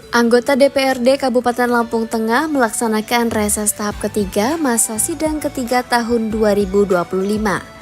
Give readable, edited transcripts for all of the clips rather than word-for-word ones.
Anggota DPRD Kabupaten Lampung Tengah melaksanakan reses tahap ketiga masa sidang ketiga tahun 2025.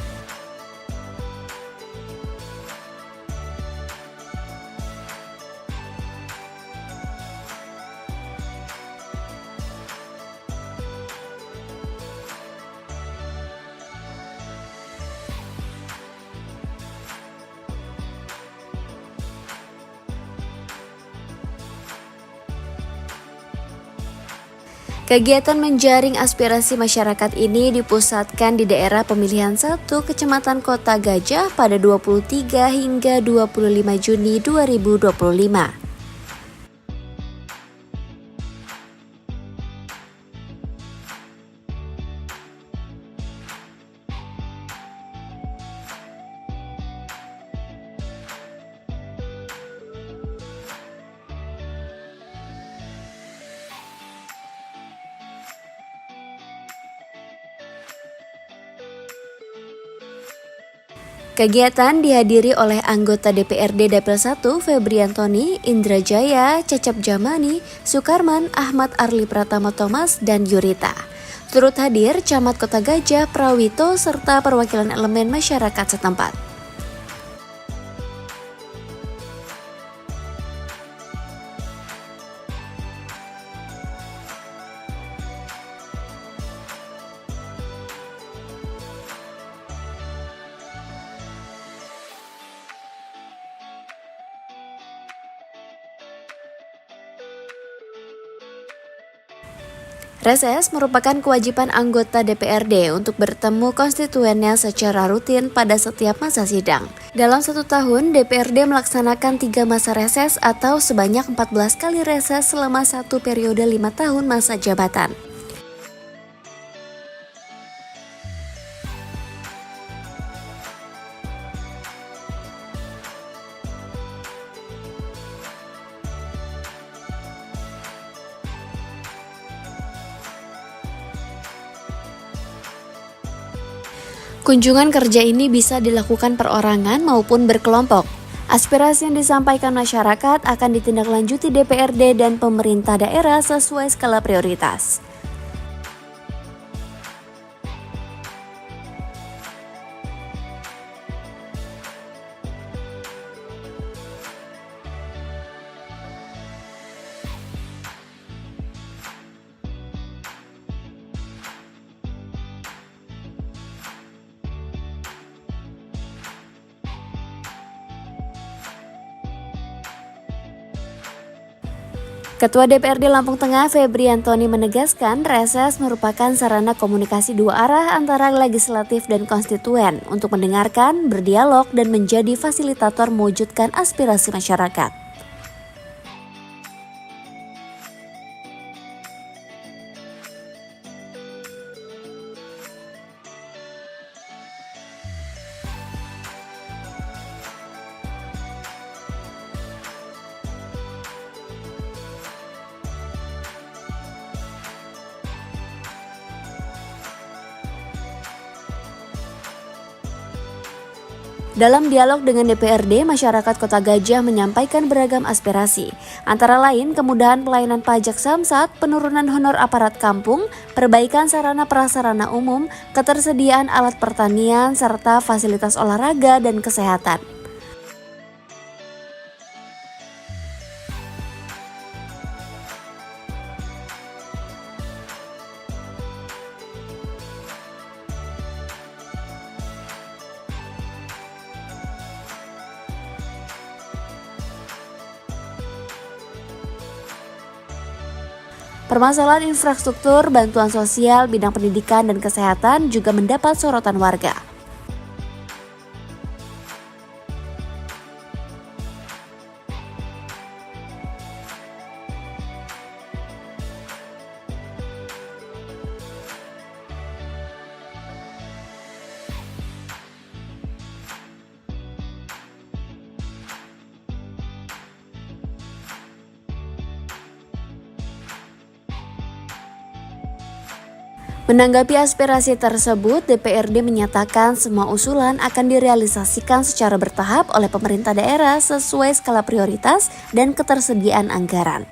Kegiatan menjaring aspirasi masyarakat ini dipusatkan di daerah pemilihan 1 Kecamatan Kota Gajah pada 23 hingga 25 Juni 2025. Kegiatan dihadiri oleh anggota DPRD Dapil 1 Febriantoni, Indra Jaya, Cecep Jamani, Sukarman, Ahmad Arli Pratama Thomas, dan Yurita. Turut hadir Camat Kota Gajah Prawito serta perwakilan elemen masyarakat setempat. Reses merupakan kewajiban anggota DPRD untuk bertemu konstituennya secara rutin pada setiap masa sidang. Dalam 1 tahun, DPRD melaksanakan 3 masa reses atau sebanyak 14 kali reses selama 1 periode 5 tahun masa jabatan. Kunjungan kerja ini bisa dilakukan perorangan maupun berkelompok. Aspirasi yang disampaikan masyarakat akan ditindaklanjuti DPRD dan pemerintah daerah sesuai skala prioritas. Ketua DPRD Lampung Tengah Febriantoni menegaskan reses merupakan sarana komunikasi 2 arah antara legislatif dan konstituen untuk mendengarkan, berdialog, dan menjadi fasilitator mewujudkan aspirasi masyarakat. Dalam dialog dengan DPRD, masyarakat Kota Gajah menyampaikan beragam aspirasi, antara lain kemudahan pelayanan pajak samsat, penurunan honor aparat kampung, perbaikan sarana prasarana umum, ketersediaan alat pertanian, serta fasilitas olahraga dan kesehatan. Permasalahan infrastruktur, bantuan sosial, bidang pendidikan, dan kesehatan juga mendapat sorotan warga. Menanggapi aspirasi tersebut, DPRD menyatakan semua usulan akan direalisasikan secara bertahap oleh pemerintah daerah sesuai skala prioritas dan ketersediaan anggaran.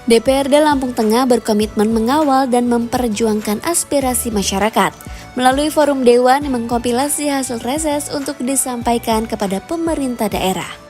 DPRD Lampung Tengah berkomitmen mengawal dan memperjuangkan aspirasi masyarakat. Melalui forum Dewan mengkompilasi hasil reses untuk disampaikan kepada pemerintah daerah.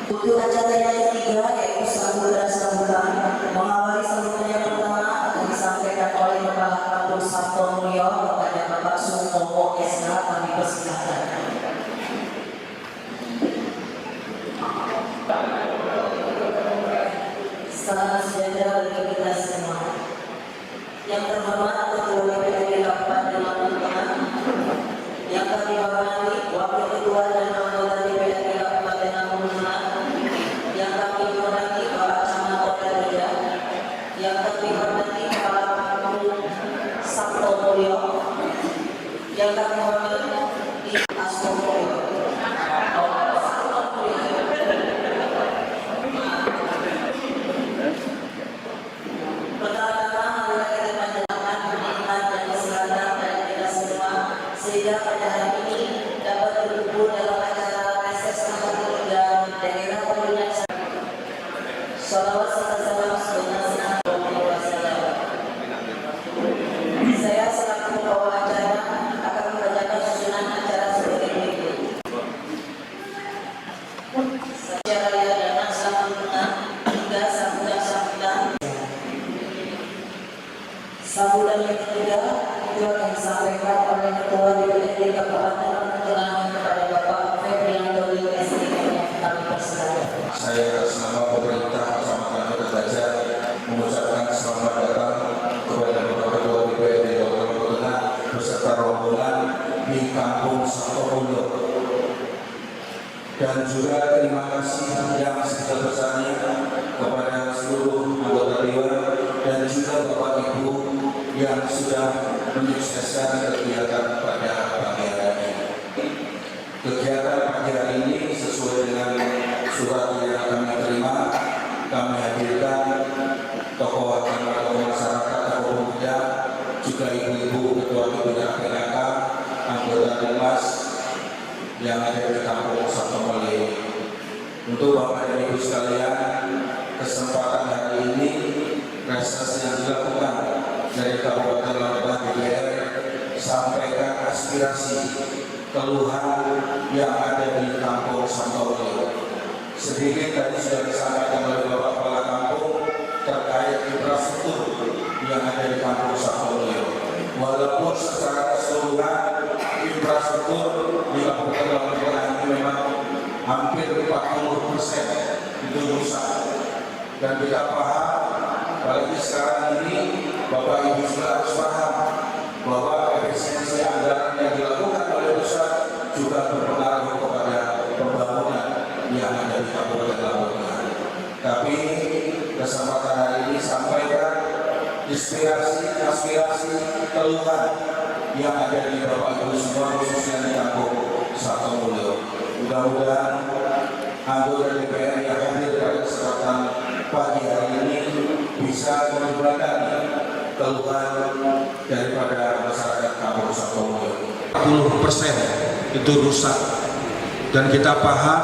Untuk acara yang ketiga yaitu sambutan mengawali sambutan yang pertama akan disampaikan oleh Bapak Kapolres Sabto Mulyo kepada Bapak Sumowo SH, kami persilakan. Salam sejahtera bagi kita semua. Yang terhormat Ketua DPRD Kabupaten Lampung Tengah, yang kami hormati Wakil Ketua dan anggota DPRD Kabupaten Lampung Tengah, yang kami hormati Bapak Camat Kota Gajah, yang kami hormati Bapak Kapolres Sabto Mulyo, yang kami hormati Salawat serta salam sebenarnya wasallam. Saya selaku pembawa acara akan membacakan susunan acara sebagai berikut. Secara dan sambutan hingga sambutan. Sambutan yang ketiga itu akan disampaikan oleh Ketua DPRD Kabupaten Magelang kepada Bapak Febrian Doli SDM. Kami persilakan. Saya atas nama pemerintah Kecamatan Kota Gajah mengucapkan selamat datang kepada Bapak Ketua DPRD Kabupaten Lombok Tengah beserta rombongan di Kampung Satopolo. Dan juga terima kasih yang sebesar-besarnya kepada seluruh anggota dewan dan juga Bapak Ibu yang sudah menyukseskan kegiatan pada pagi hari ini. Kegiatan pagi hari ini sesuai dengan surat yang kami terima, kami hadirkan tokoh agama, tokoh masyarakat, tokoh pemuda, juga ibu-ibu ketua bidang PKK, anggota Dewas yang ada di Kampung Satopolo. Untuk Bapak dan Ibu sekalian, kesempatan hari ini reses yang dilakukan dari Kabupaten Lombok DPR sampaikan aspirasi keluhan yang ada di Kampung Satopolo. Sedikit tadi sudah disampaikan oleh Bapak Kepala Kampung terkait infrastruktur yang ada di Kampung Satopolo. Walaupun secara keseluruhan infrastruktur di Kabupaten Lombok ini memang hampir 40% itu rusak. Dan kita paham, apalagi sekarang ini Bapak Ibu juga harus paham bahwa efisiensi anggaran yang dilakukan oleh pusat juga berpengaruh kepada pembangunan yang ada di Kabupaten Lombok Tengah. Tapi kesempatan hari ini sampaikan aspirasi keluhan yang ada di Bapak Ibu semua, khususnya di Kampung Satopolo. Mudah-mudahan anggota DPR yang hadir pada kesempatan pagi hari ini bisa menjembatani keluhan daripada masyarakat Kampung Satopolo. 40% itu rusak, dan kita paham,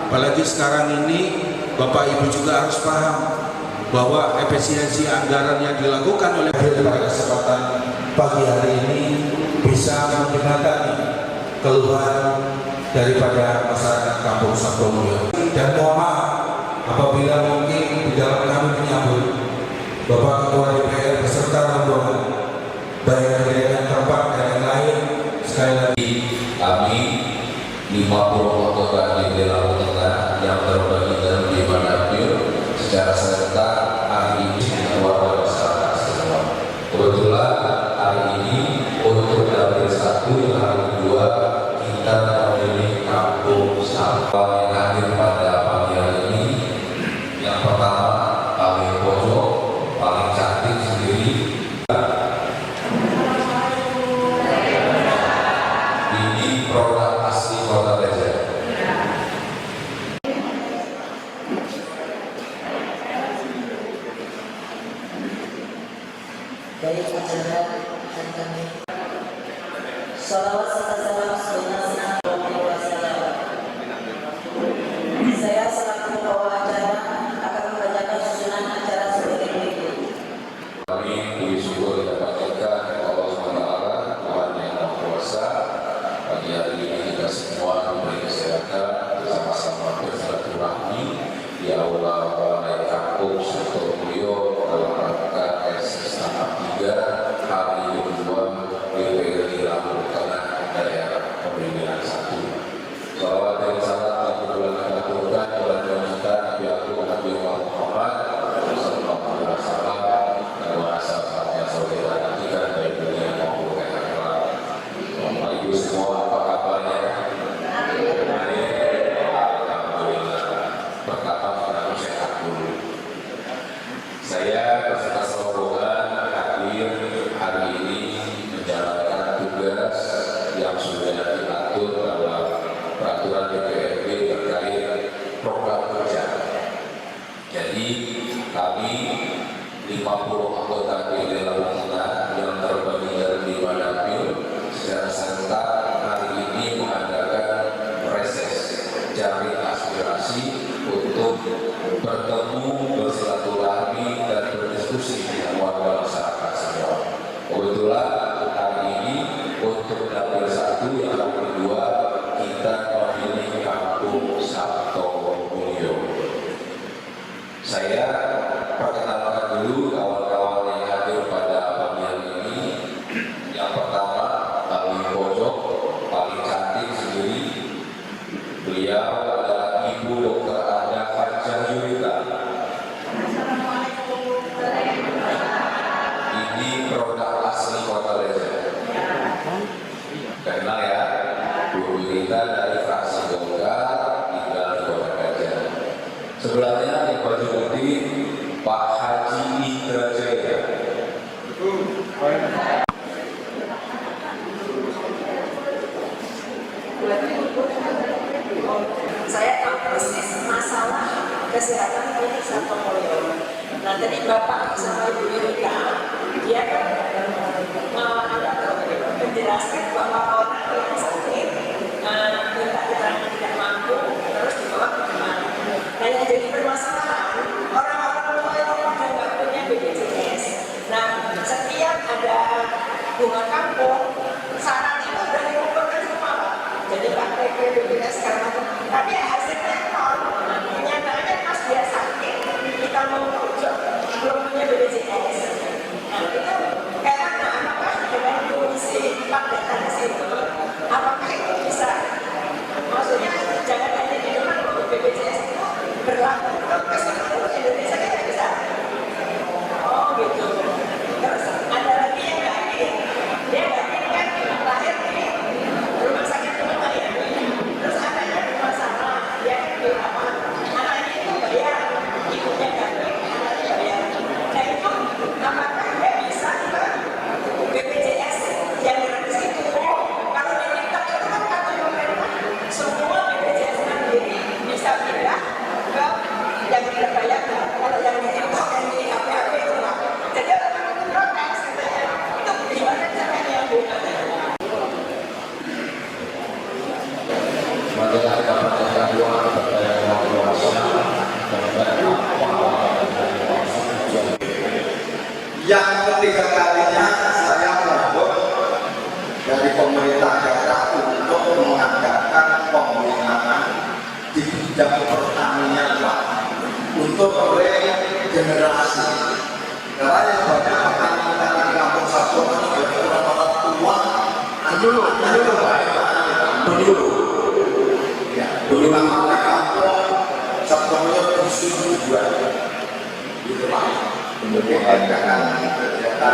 apalagi sekarang ini Bapak Ibu juga harus paham bahwa efisiensi anggaran yang dilakukan oleh pada kesempatan pagi hari ini bisa menjembatani keluhan daripada masyarakat Kampung Satopolo. Dan mohon maaf apabila mungkin di dalam kami menyambut Bapak Ketua DPR beserta rombongan baik dari yang tempat dan yang lain, sekali lagi kami 50 anggota DPD Lombok Tengah yang terbagi dalam 5 dapil secara serentak hari ini keluar masyarakat semua. Kebetulan hari ini untuk dapil 1 dan hari 2 kita memilih Kampung Satopolo yang hadir pada pagi hari ini. Yang pertama paling pojok, paling cantik sendiri. Ini produk asli Kota Gajah. Baik acara dan kami salawat serta salam sebenarnya wasallam. Saya selaku pembawa acara akan membacakan susunan acara sebagai berikut. Kami bersyukur dapatkan Allah SWT, Tuhan yang Maha Kuasa. Pagi hari ini kita semua diberi kesehatan, bersama-sama bersilaturahmi di aula Balai Kampung Satopolo dalam rangka reses tahap 3 hari kedua DPRD Lombok Tengah daerah pemilihan 1. Salawat dan salam yang kedua kita aturkan kepada kita Nabi Agung Nabi Muhammad sallallahu alaihi wasallam dan sahabatnya saudara kita dari dunia maupun akhirat. Bapak Ibu semua, apa kabarnya? Alhamdulillah. Pertama kita sehat dulu. Saya beserta rombongan hadir hari ini menjalankan tugas yang sudah diatur dalam peraturan DPRD terkait program kerja. Jadi kami 50 anggota DPRD Lombok Tengah yang terbagi dari 5 dapil secara serentak hari ini mengadakan reses jaring aspirasi untuk bertemu Saya perkenalkan dulu kawan-kawan yang hadir pada pagi hari ini. Yang pertama, paling pojok, paling cantik sendiri. Beliau adalah Ibu Dr. Anda Fajah Yurika. Ini produk asli Kota Lejen. Kenal ya, guru kita dari fraksi Golkar tinggal di Kota Gajah. Sebelahnya yang baju putih Pak Haji Indra Jaya. Saya tahu persis masalah kesehatan klinik Sabto Mulyo. Nah, tadi Bapak sama Ibu Yurika, dia kan menjelaskan bahwa orang yang sakit minta keterangan tidak mampu terus dibawa ke kemana. Nah, yang jadi permasalahan orang-orang tua itu pada nggak punya BPJS. Nah, setiap ada bunga kampung, saran itu sudah dikumpulkan semua, Pak. Jadi KTP, BPJS, segala macam. Tapi hasilnya nol. Kenyataannya pas dia sakit, kita mau rujuk, belum punya BPJS. Nah, itu karena apakah dengan kondisi data di situ, apakah itu bisa? Maksudnya jangan hanya di depan bahwa BPJS itu berlaku untuk keseluruhan Indonesia, kita bisa. Oh gitu. Terus ada lagi yang nggak ingin, dia nggak ingin kan lahir di rumah sakit lumayan. Terus anaknya bermasalah, dia di apa? Anaknya itu bayar, ibunya ganteng, anaknya bayar. Nah itu apakah dia bisa ke BPJS yang gratis itu? Kalau diminta itu kan kata pemerintah, semua BPJS mandiri bisa pindah ke yang tidak bayar. Kalau yang diminta yang di HP itu lah. Jadi orang itu protes katanya. Itu gimana caranya yang bukan? Bagaimana kita mendapatkan uang kepada yang dewasa Yang ketiga kalinya saya mohon dari pemerintah daerah untuk mengadakan pembinaan di bidang pertanian, Pak, untuk regenerasi. Karena yang banyak petani-petani di kampung Sabto itu orang-orang tua. Dulu, ya, dulu nama kampung Sabto itu juga, gitu Pak. Untuk mengadakan kegiatan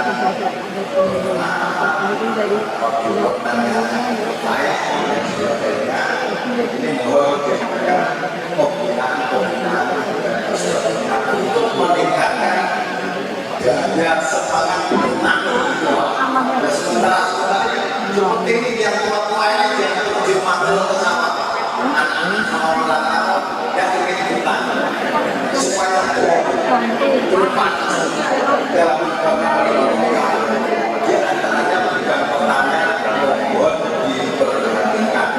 baik dan sebagainya. Ini mohon diadakan pembinaan untuk meningkatkan daya semangat bertani. Dan sementara seperti ini yang tua-tua ini yang dipanggil ke sawah, anak-anak mau melakukan yang ingin bertani supaya berdepan dalam di antaranya bidang pertanian mohon diperhatikan.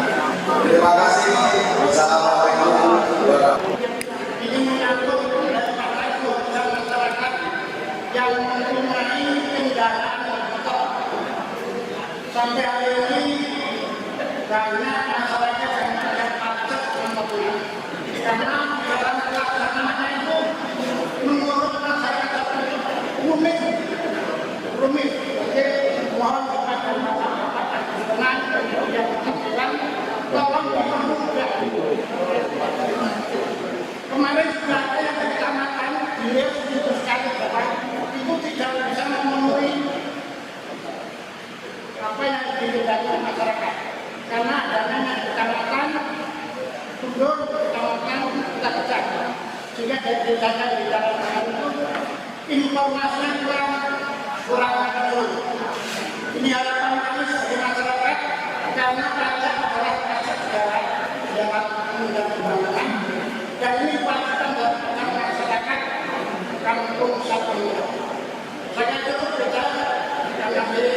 Terima kasih. Wassalamualaikum warahmatullahi wabarakatuh. Ini menyangkut masyarakat yang mempunyai kendaraan motor. Sampai hari ini banyak masyarakat yang tidak pajak mobil. Karena dalam pelaksanaannya itu menurut masyarakat rumit. Jadi mohon kepada masyarakat yang berkenan tolong dipermudah. Kemarin sudah ada yang kecamatan beliau begitu sekali Bapak itu tidak bisa memenuhi apa yang dikehendaki masyarakat karena adanya kecamatan Tundur, kecamatan kita kecak sehingga dari data di dalam itu informasinya kurang menurut. Ini harapan kami sebagai masyarakat karena pajak adalah pajak negara yang undang-undang dan ini kewajiban dari masyarakat kampung Sabto Mulyo. Saya cukup bicara karena ini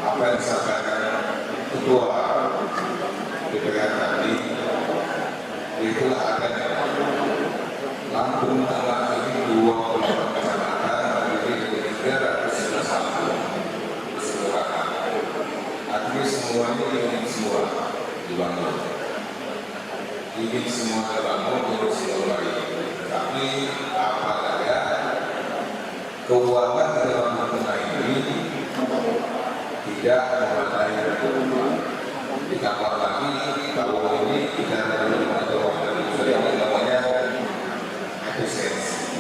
apa yang disampaikan ketua DPR tadi, itulah adanya Lampung Tengah ini 24 kecamatan terdiri dari 311 kampung keseluruhan. Artinya semuanya ini semua dibangun, ingin semua dibangun, ingin semua baik. Tapi apa daya keuangan di dalam tengah ini tidak memadai. Ditambah lagi tahun ini kita ada yang namanya efisiensi.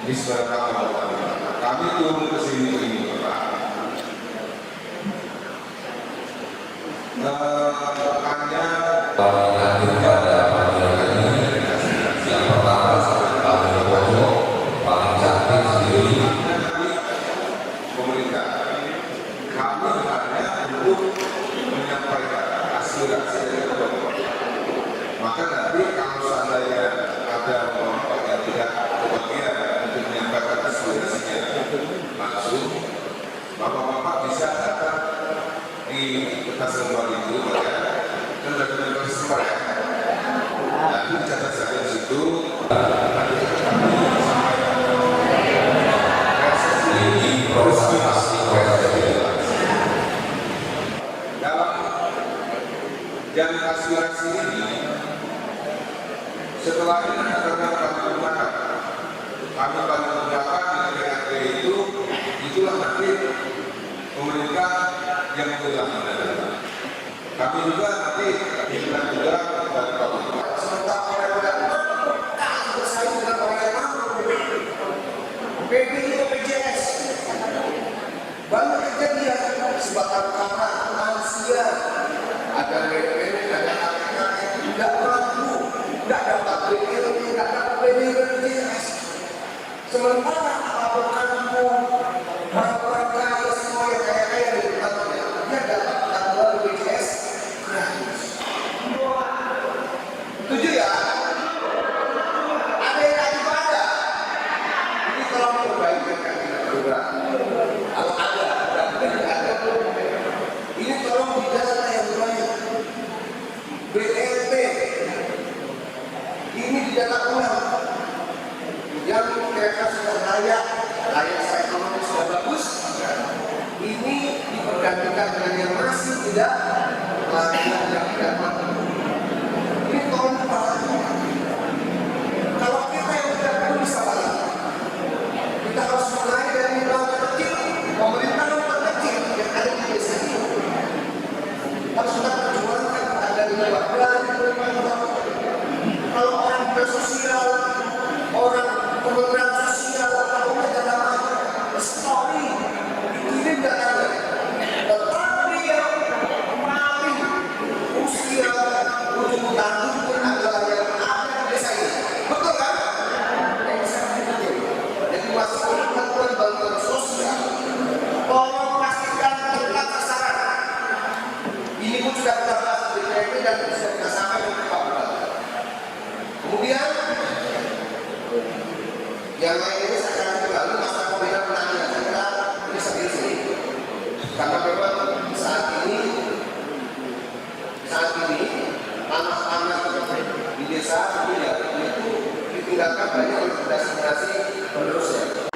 Ini sebenarnya kami turun ke sini ini, Pak. Hanya pada pagi hari ini yang pertama kami pojok paling cantik sendiri pemerintah. Kami hanya untuk menyampaikan aspirasi dari kelompok. Maka nanti kalau seandainya ada kelompok yang tidak kebagian untuk menyampaikan aspirasinya langsung, bapak-bapak bisa datang di kertas lembar itu, ya, kan sudah tersebar ya. Nanti dicatat saja di situ. Nanti ini proses pasti dalam yang aspirasi ini. Setelah ini karena kami gunakan di DPRD itulah nanti pemerintah yang menjelaskan. Kami juga nanti diminta juga dari pemerintah. Sementara orang yang bersaing dengan orang yang mampu, PBI BPJS banyak kejadian sebatas karena manusia ada BPN, ada anak yang tidak mampu, tidak dapat BPN, tidak dapat BPJS. Sementara kampung orang-orang kaya semua yang kaya-kaya di tempatnya, dia dapat tanggal BPJS gratis. Setuju ya? Ada yang lagi pada. Ini tolong perbaikan tidak berubah. Kalau ada, tidak ada. Ini tolong didata yang baik. BLT ini didata ulang. Yang mereka sudah layak secara ekonomi sudah bagus, ini dipergantikan dengan yang masih tidak layak, yang tidak mampu. Ini tolong diperhatikan. Kalau kita yang tidak perlu bisa balik, kita harus mulai dari lembaga kecil, pemerintahan terkecil yang ada di desa ini. Harus kita perjuangkan ada di lembaga. Kalau orang bersosial, orang kementerian sosial, tahunya dalam story dikirim datanya. Tetapi yang paling usia ujung tanduk pun adalah yang ada di desa ini. Betul kan? Yang saya pikir. Jadi masalah bantuan sosial, tolong pastikan tepat sasaran. Ini pun sudah kita bahas di DPRD dan sudah kita sampaikan ke Pak Bupati. Kemudian yang lain ini saya akan kembali masalah pembinaan penanganan kita ini sendiri. Karena memang saat ini tanah-tanah di desa itu ditinggalkan banyak oleh generasi penerusnya.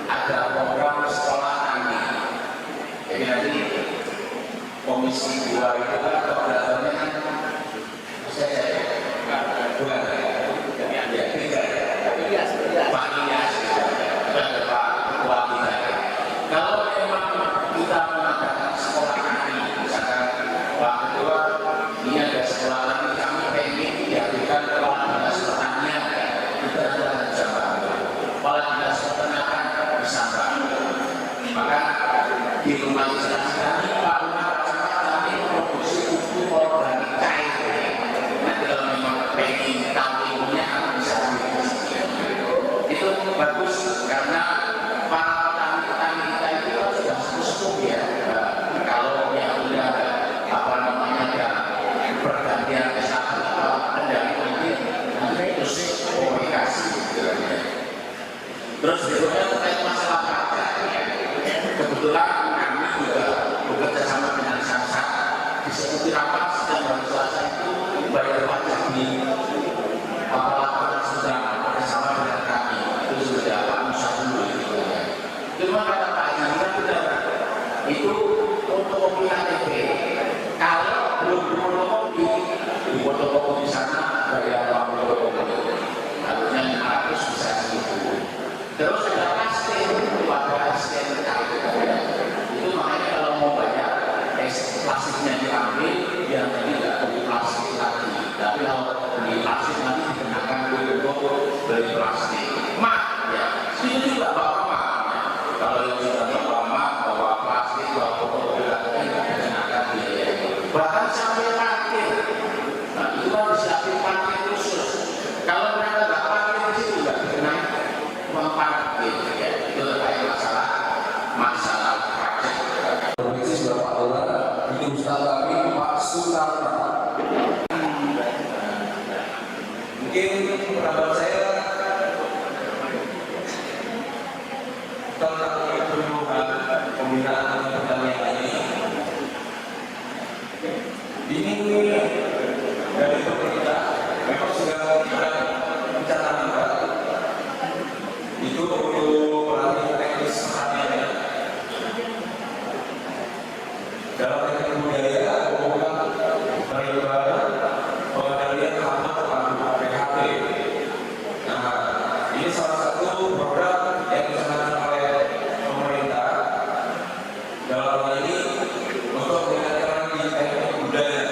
Ada program sekolah tani. Jadi nanti komisi 2 itu kan programnya kalau memang kita mengadakan sekolah tani, misalkan Pak Ketua, ini ada sekolah tani, kami pengen dihadirkan kepala dinas pertanian, kita adalah bisa bantu. Kepala dinas peternakan bisa bantu. Maka di rumah instansi kami, Pak Rumah kami produksi pupuk organik cair. Nanti kalau memang pengen tahu ilmunya bisa itu bagus karena para petani kita itu sudah sepuh ya. Kalau yang udah apa namanya ada pergantian kesalahan kendali nanti itu sih komunikasi. Terus berikutnya terkait masalah pajak. Kebetulan kami juga bekerja sama dengan Samsat disebut rapat setiap hari Selasa itu bayar pajak di laporan sudah bersama dengan kami itu sudah Pak Musa itu terkait masalah pajak. Provinsi Bapak Lura, ini Ustaz kami Pak Sutarno. Mungkin pendapat saya tentang penyuluhan pembinaan pertanian ini dari pemerintah memang sudah mencanangkan itu untuk melatih teknis pertanian dalam teknik budaya pengendalian hama terpadu PHT. Nah, ini salah satu program yang dicanangkan oleh pemerintah dalam hal ini untuk meningkatkan di teknik budaya.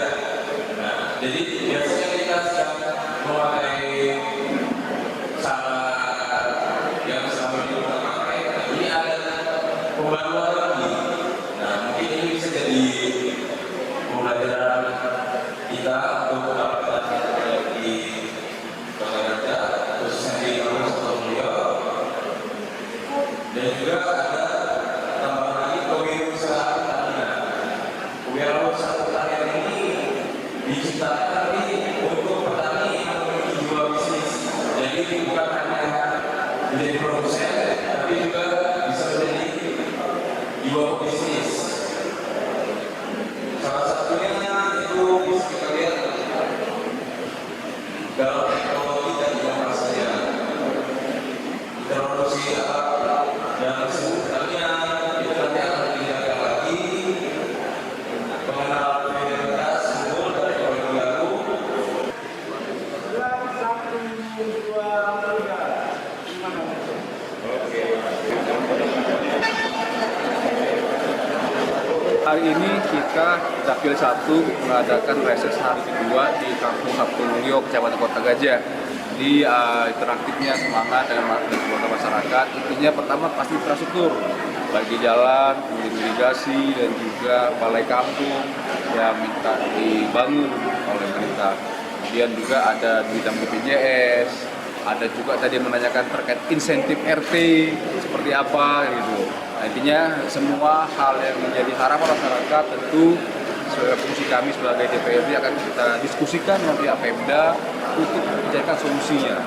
Nah, jadi biasanya kita sedang memakai cara yang selama ini kita pakai. Ini ada pembaruan lagi. Nah, mungkin ini bisa jadi pembelajaran kita untuk mendapatkan di Toraja, khususnya di kampus atau beliau. Dan juga ada tambahan lagi kewirausahaan pertanian. Kewirausahaan pertanian ini diciptakan nanti untuk petani yang memiliki jiwa bisnis. Jadi bukan hanya menjadi produsen, tapi juga bisa menjadi jiwa bisnis. Salah satunya itu bisa kita lihat dalam teknologi dan inovasinya, introduksi alat dan mesin pertanian itu nanti akan ditingkatkan lagi, pengenalan prioritas sumber dan ekonomi baru. Hari ini kita Dapil 1 mengadakan reses hari kedua di Kampung Sapulungyo, Kecamatan Kota Gajah. Di interaktifnya semangat dengan masyarakat, intinya pertama pasti infrastruktur, bagi jalan, kemudian irigasi, dan juga balai kampung yang minta dibangun oleh pemerintah. Kemudian juga ada di bidang BPJS, ada juga tadi menanyakan terkait insentif RT seperti apa gitu. Nah, intinya semua hal yang menjadi harapan masyarakat tentu sebagai fungsi kami sebagai DPRD akan kita diskusikan dengan pihak Pemda untuk mencarikan solusinya.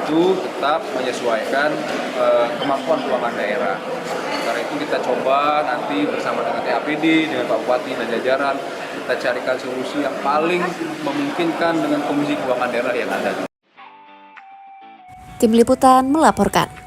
Itu tetap menyesuaikan kemampuan keuangan daerah. Karena itu kita coba nanti bersama dengan TAPD, dengan Pak Bupati dan jajaran, kita carikan solusi yang paling memungkinkan dengan kondisi keuangan daerah yang ada. Tim Liputan melaporkan.